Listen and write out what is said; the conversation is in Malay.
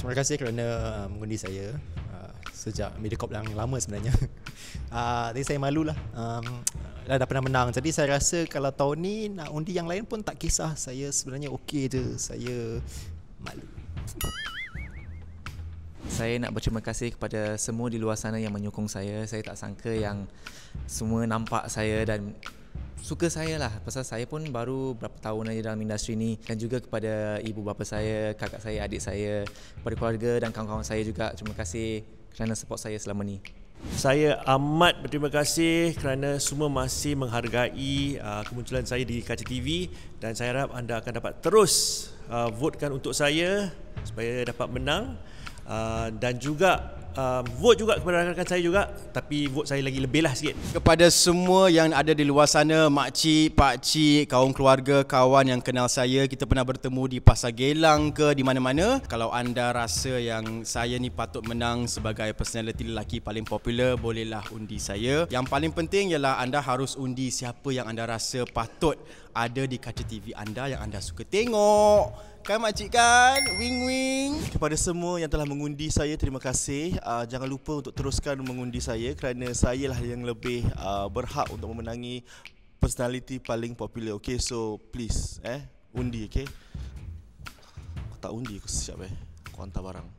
Terima kasih kerana mengundi saya sejak Mediacorp yang lama sebenarnya. Tapi saya malulah. Dah pernah menang. Jadi saya rasa kalau tahun ni nak undi yang lain pun tak kisah. Saya sebenarnya okey je. Saya malu. Saya nak berterima kasih kepada semua di luar sana yang menyokong saya. Saya tak sangka yang semua nampak saya dan suka saya lah, pasal saya pun baru berapa tahun aja dalam industri ni. Dan juga kepada ibu bapa saya, kakak saya, adik saya, kepada keluarga dan kawan-kawan saya juga, terima kasih kerana support saya selama ni. Saya amat berterima kasih kerana semua masih menghargai kemunculan saya di Kaca TV, dan saya harap anda akan dapat terus votekan untuk saya supaya dapat menang, dan juga vote juga kepada rakan-rakan saya juga, tapi vote saya lagi lebih lah sikit. Kepada semua yang ada di luar sana, makcik, pakcik, kaum keluarga, kawan yang kenal saya, kita pernah bertemu di Pasar Gelang ke di mana-mana. Kalau anda rasa yang saya ni patut menang sebagai personality lelaki paling popular, bolehlah undi saya. Yang paling penting ialah anda harus undi siapa yang anda rasa patut ada di Kaca TV anda yang anda suka tengok. Kan makcik kan? Wing-wing. Kepada semua yang telah mengundi saya, terima kasih. Jangan lupa untuk teruskan mengundi saya kerana saya lah yang lebih berhak untuk memenangi personality paling popular. Okay, so please undi, okay? Aku tak undi, aku siap Aku hantar barang.